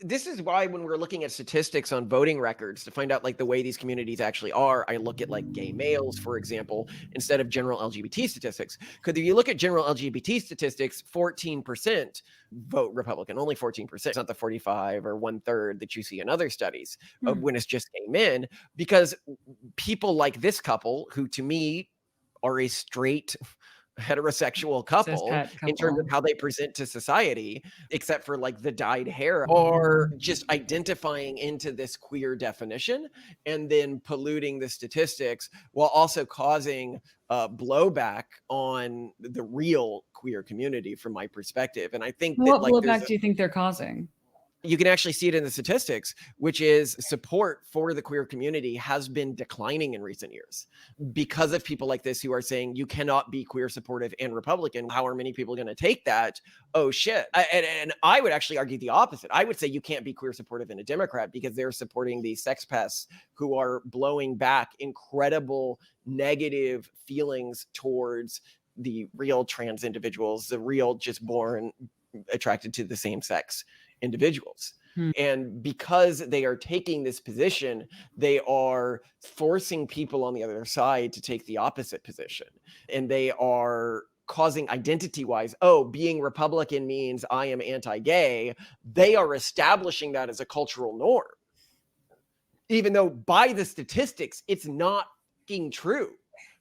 this is why when we're looking at statistics on voting records to find out like the way these communities actually are, I look at like gay males, for example, instead of general LGBT statistics. Because if you look at general LGBT statistics, 14% vote Republican, only 14%. It's not the 45 or 1/3 that you see in other studies of when it's just gay men, because people like this couple, who to me are a straight heterosexual couple in terms of how they present to society, except for like the dyed hair, are just identifying into this queer definition and then polluting the statistics while also causing blowback on the real queer community from my perspective. And I think what blowback do you think they're causing? You can actually see it in the statistics, which is support for the queer community has been declining in recent years because of people like this who are saying you cannot be queer supportive and Republican. How are many people going to take that? Oh, shit. And I would actually argue the opposite. I would say you can't be queer supportive and a Democrat because they're supporting these sex pests who are blowing back incredible negative feelings towards the real trans individuals, the real just born attracted to the same sex individuals. Hmm. And because they are taking this position, they are forcing people on the other side to take the opposite position. And they are causing identity-wise, oh, being Republican means I am anti-gay. They are establishing that as a cultural norm. Even though by the statistics, it's not fucking true.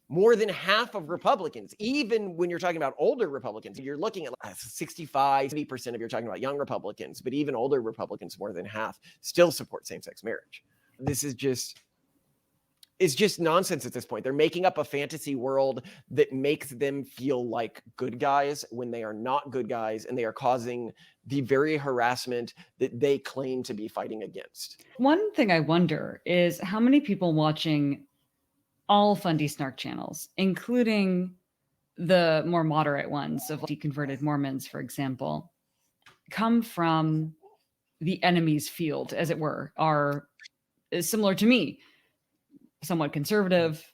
More than half of Republicans, even when you're talking about older Republicans, you're looking at 65, 70% of you're talking about young Republicans, but even older Republicans, more than half, still support same-sex marriage. This is just, it's just nonsense at this point. They're making up a fantasy world that makes them feel like good guys when they are not good guys, and they are causing the very harassment that they claim to be fighting against. One thing I wonder is how many people watching all Fundie Snark channels, including the more moderate ones of deconverted Mormons, for example, come from the enemy's field, as it were, are similar to me, somewhat conservative,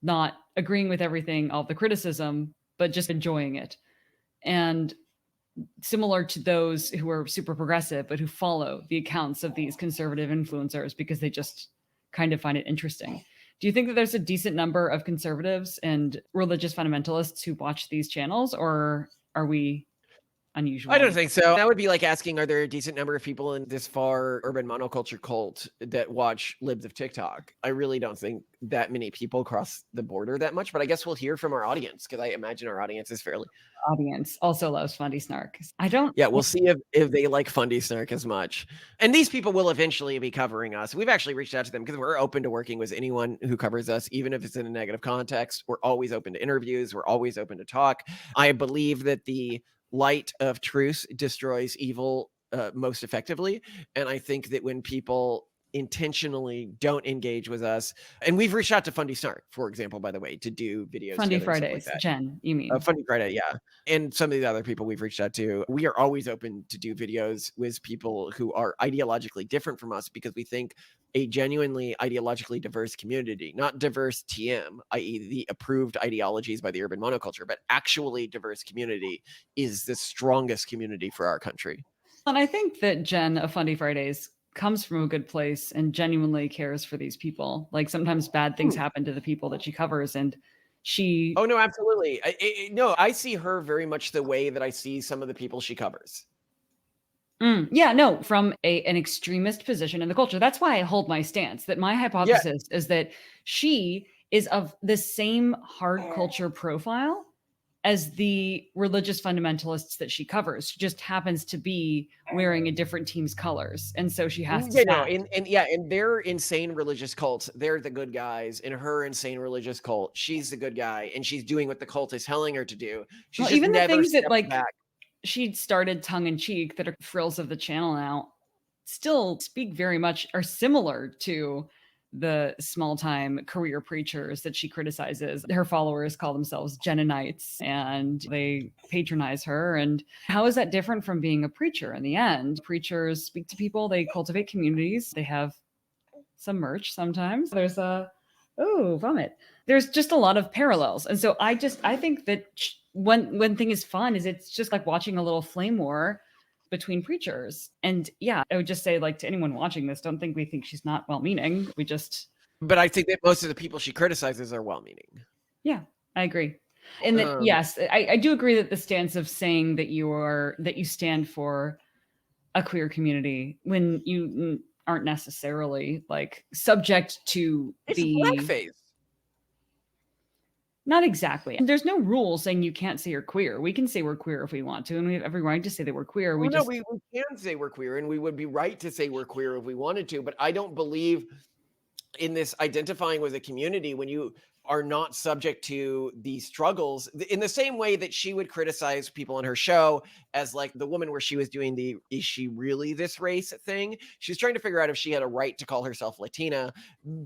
not agreeing with everything, all the criticism, but just enjoying it. And similar to those who are super progressive, but who follow the accounts of these conservative influencers because they just kind of find it interesting. Do you think that there's a decent number of conservatives and religious fundamentalists who watch these channels, or are we unusual? I don't think so. That would be like asking, are there a decent number of people in this far urban monoculture cult that watch libs of TikTok? I really don't think that many people cross the border that much, but I guess we'll hear from our audience, because I imagine our audience is fairly... Audience also loves Fundie Snark. I don't... Yeah, we'll see if they like Fundie Snark as much. And these people will eventually be covering us. We've actually reached out to them because we're open to working with anyone who covers us, even if it's in a negative context. We're always open to interviews. We're always open to talk. I believe that the light of truth destroys evil most effectively. And I think that when people intentionally don't engage with us, and we've reached out to Fundie Snark, for example, by the way, to do videos. Fundie Fridays, like Jen, you mean? Fundie Friday, yeah. And some of the other people we've reached out to, we are always open to do videos with people who are ideologically different from us, because we think a genuinely ideologically diverse community, not diverse TM, i.e. the approved ideologies by the urban monoculture, but actually diverse community is the strongest community for our country. And I think that Jen of Fundie Fridays comes from a good place and genuinely cares for these people. Like, sometimes bad things happen to the people that she covers, and she... Oh, no, absolutely. No, I see her very much the way that I see some of the people she covers. Yeah, no, from an extremist position in the culture. That's why I hold my stance, that my hypothesis is that she is of the same hard culture profile as the religious fundamentalists that she covers. She just happens to be wearing a different team's colors, and so she has to stand. And their insane religious cults, they're the good guys. In her insane religious cult, she's the good guy, and she's doing what the cult is telling her to do. She's well, just even the never things that, like, back. She'd started tongue-in-cheek that are frills of the channel now still speak very much, are similar to the small-time career preachers that she criticizes. Her followers call themselves Jennonites, and they patronize her. And how is that different from being a preacher? In the end, preachers speak to people, they cultivate communities, they have some merch sometimes. There's vomit. There's just a lot of parallels. And so I think that one thing is fun is it's just like watching a little flame war between preachers. And yeah, I would just say, like, to anyone watching this, don't think we think she's not well-meaning. But I think that most of the people she criticizes are well-meaning. Yeah, I agree. And that, yes, I do agree that the stance of saying that you stand for a queer community when you aren't necessarily, like, subject to it's blackface. Not exactly. And there's no rule saying you can't say you're queer. We can say we're queer if we want to, and we have every right to say that we're queer. We can say we're queer, and we would be right to say we're queer if we wanted to, but I don't believe in this identifying with a community when you are not subject to the struggles in the same way that she would criticize people on her show, as like the woman where she was doing the "is she really this race" thing. She was trying to figure out if she had a right to call herself Latina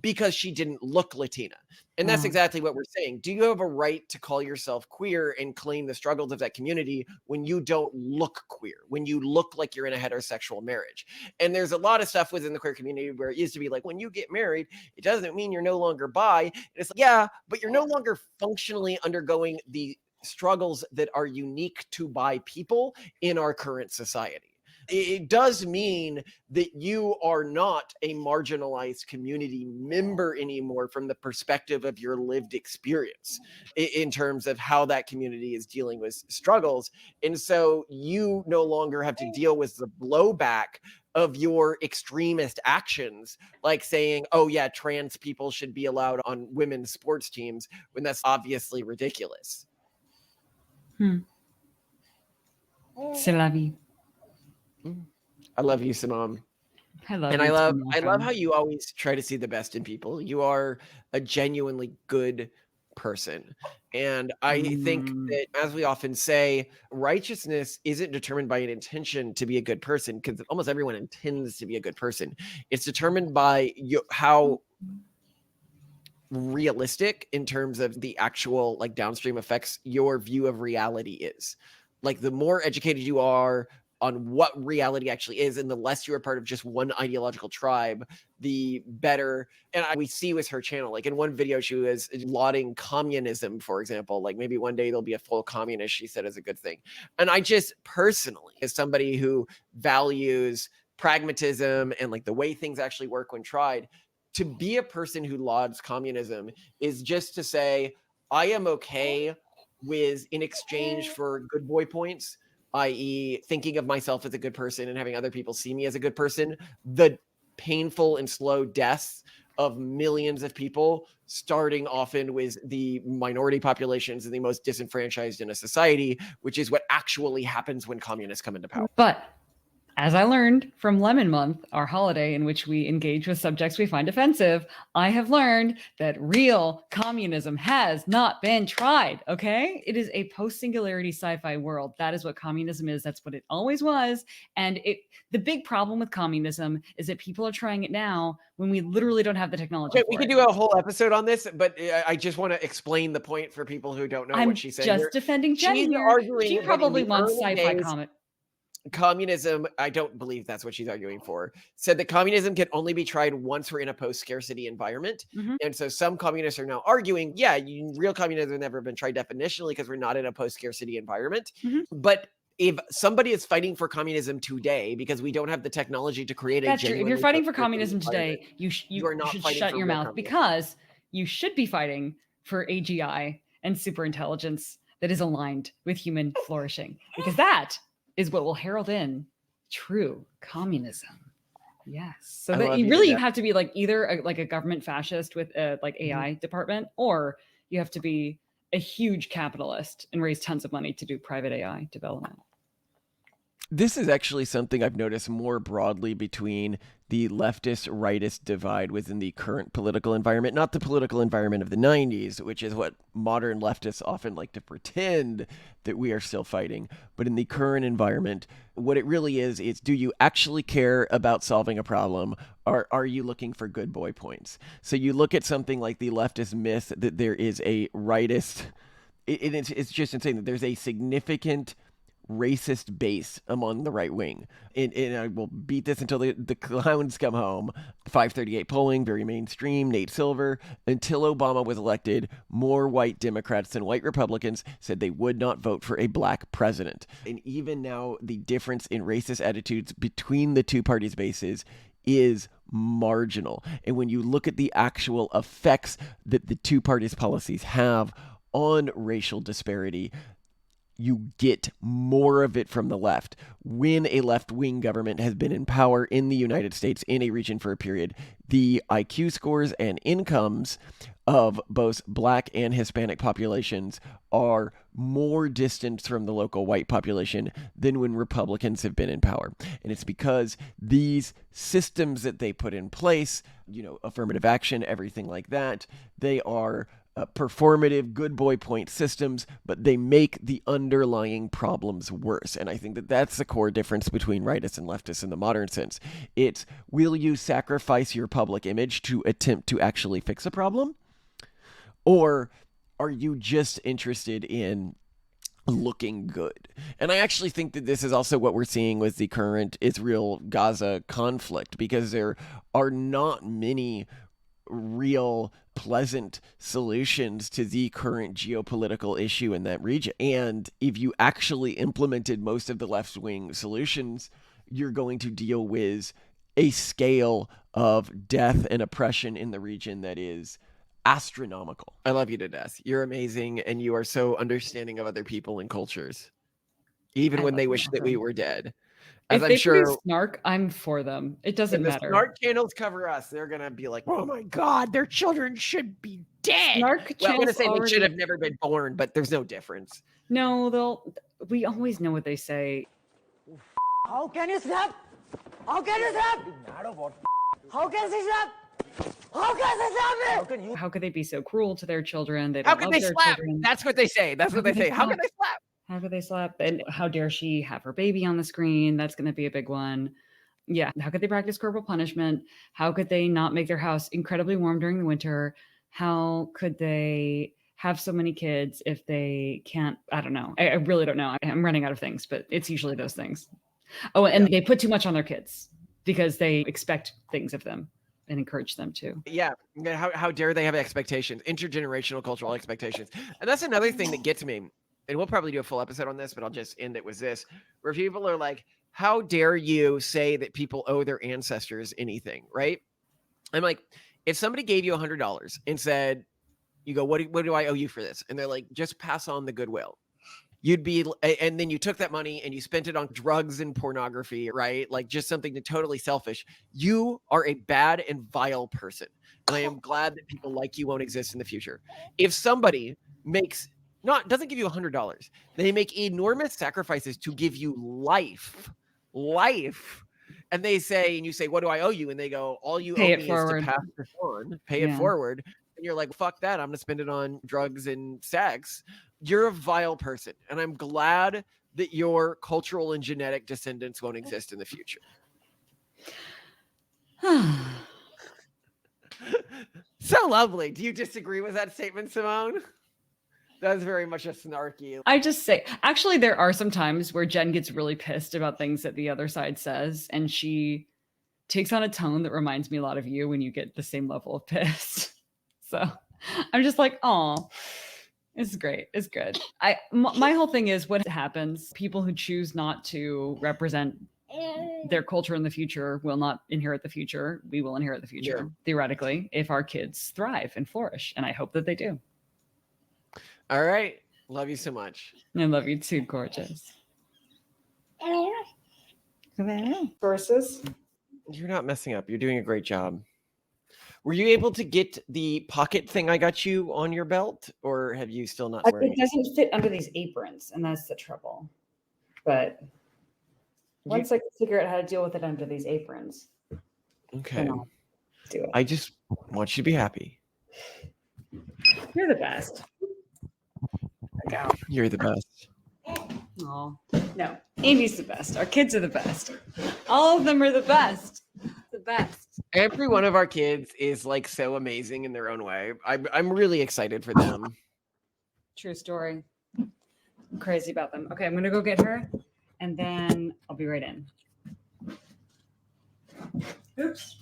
because she didn't look Latina. And that's exactly what we're saying. Do you have a right to call yourself queer and claim the struggles of that community when you don't look queer, when you look like you're in a heterosexual marriage? And there's a lot of stuff within the queer community where it used to be like, when you get married, it doesn't mean you're no longer bi. And it's like, yeah, but you're no longer functionally undergoing the struggles that are unique to bi people in our current society. It does mean that you are not a marginalized community member anymore from the perspective of your lived experience in terms of how that community is dealing with struggles. And so you no longer have to deal with the blowback of your extremist actions, like saying, oh yeah, trans people should be allowed on women's sports teams, when that's obviously ridiculous. C'est la vie. I love you, Simone. I love And you, I love how you always try to see the best in people. You are a genuinely good person. And I think that, as we often say, righteousness isn't determined by an intention to be a good person, because almost everyone intends to be a good person. It's determined by how realistic in terms of the actual like downstream effects your view of reality is. Like, the more educated you are on what reality actually is, and the less you're a part of just one ideological tribe, the better. And we see with her channel, like in one video, she was lauding communism, for example, like maybe one day there'll be a full communist, she said, is a good thing. And I just personally, as somebody who values pragmatism and like the way things actually work when tried, to be a person who lauds communism is just to say, I am okay with, in exchange for good boy points, i.e. thinking of myself as a good person and having other people see me as a good person, the painful and slow deaths of millions of people, starting often with the minority populations and the most disenfranchised in a society, which is what actually happens when communists come into power. But as I learned from Lemon Month, our holiday in which we engage with subjects we find offensive, I have learned that real communism has not been tried, okay? It is a post-singularity sci-fi world. That is what communism is. That's what it always was. And the big problem with communism is that people are trying it now when we literally don't have the technology for we could it. do a whole episode on this, but I just want to explain the point for people who don't know what she's saying. I'm just defending Jen here. She probably wants sci-fi comic. Communism, I don't believe that's what she's arguing for, said that communism can only be tried once we're in a post-scarcity environment. And so some communists are now arguing, yeah, real communism has never been tried definitionally because we're not in a post-scarcity environment. But if somebody is fighting for communism today because we don't have the technology to create That's true. If you're fighting for communism today, you should shut your mouth, because you should be fighting for AGI and superintelligence that is aligned with human flourishing, because that is what will herald in true communism. Yes. So that you have to be like either a government fascist with a like AI department, or you have to be a huge capitalist and raise tons of money to do private AI development. This is actually something I've noticed more broadly between the leftist-rightist divide within the current political environment, not the political environment of the 90s, which is what modern leftists often like to pretend that we are still fighting. But in the current environment, what it really is do you actually care about solving a problem, or are you looking for good boy points? So you look at something like the leftist myth that there is a rightist, it's just insane that there's a significant racist base among the right wing. And I will beat this until the clowns come home. 538 polling, very mainstream, Nate Silver. Until Obama was elected, more white Democrats than white Republicans said they would not vote for a black president. And even now, the difference in racist attitudes between the two parties' bases is marginal. And when you look at the actual effects that the two parties' policies have on racial disparity, you get more of it from the left. When a left-wing government has been in power in the United States in a region for a period, the IQ scores and incomes of both Black and Hispanic populations are more distant from the local white population than when Republicans have been in power. And it's because these systems that they put in place, affirmative action, everything like that, they are performative good boy point systems, but they make the underlying problems worse. And I think that that's the core difference between rightists and leftists in the modern sense. It's, will you sacrifice your public image to attempt to actually fix a problem? Or are you just interested in looking good? And I actually think that this is also what we're seeing with the current Israel-Gaza conflict, because there are not many real pleasant solutions to the current geopolitical issue in that region. And if you actually implemented most of the left-wing solutions, you're going to deal with a scale of death and oppression in the region that is astronomical. I love you to death. You're amazing, and you are so understanding of other people and cultures, even when they wish that we were dead. As If I'm they sure produce Snark, I'm for them. It doesn't when the matter. Snark channels cover us, they're gonna be like, "Oh my God, their children should be dead." Snark Well, I'm gonna channels say they should already- have never been born, but there's no difference. No, we always know what they say. How can you slap? How can you slap? How can she slap? How can she slap me? How could they be so cruel to their children? They How don't can love they their slap? children. That's what they say. That's what they say. How can they slap? How could they slap? And how dare she have her baby on the screen? That's going to be a big one. Yeah. How could they practice corporal punishment? How could they not make their house incredibly warm during the winter? How could they have so many kids if they can't? I don't know. I really don't know. I'm running out of things, but it's usually those things. Oh, and they put too much on their kids because they expect things of them and encourage them to. Yeah. How dare they have expectations, intergenerational cultural expectations. And that's another thing that gets me. And we'll probably do a full episode on this, but I'll just end it with this, where people are like, how dare you say that people owe their ancestors anything, right? I'm like, if somebody gave you $100 and said, you go, what do I owe you for this? And they're like, just pass on the goodwill. You'd be, and then you took that money and you spent it on drugs and pornography, right? Like just something totally selfish. You are a bad and vile person. And I am glad that people like you won't exist in the future. If somebody doesn't give you $100, they make enormous sacrifices to give you life. And they say, and you say, what do I owe you? And they go, all you Pay owe it me forward. is to pass this on, pay it forward. And you're like, fuck that. I'm going to spend it on drugs and sex. You're a vile person. And I'm glad that your cultural and genetic descendants won't exist in the future. So lovely. Do you disagree with that statement, Simone? That was very much a snarky. I just say, actually, there are some times where Jen gets really pissed about things that the other side says, and she takes on a tone that reminds me a lot of you when you get the same level of pissed. So I'm just like, oh, it's great. It's good. My whole thing is what happens. People who choose not to represent their culture in the future will not inherit the future. We will inherit the future, theoretically, if our kids thrive and flourish. And I hope that they do. All right. Love you so much. I love you too, gorgeous. Versus? You're not messing up. You're doing a great job. Were you able to get the pocket thing I got you on your belt, or have you still not wearing it? It doesn't fit under these aprons, and that's the trouble. But once I can figure out how to deal with it under these aprons. Okay. I'll do it. I just want you to be happy. You're the best. You're the best. Oh, no. Andy's the best. Our kids are the best. All of them are the best. The best. Every one of our kids is like so amazing in their own way. I'm really excited for them. True story. I'm crazy about them. Okay, I'm going to go get her, and then I'll be right in. Oops.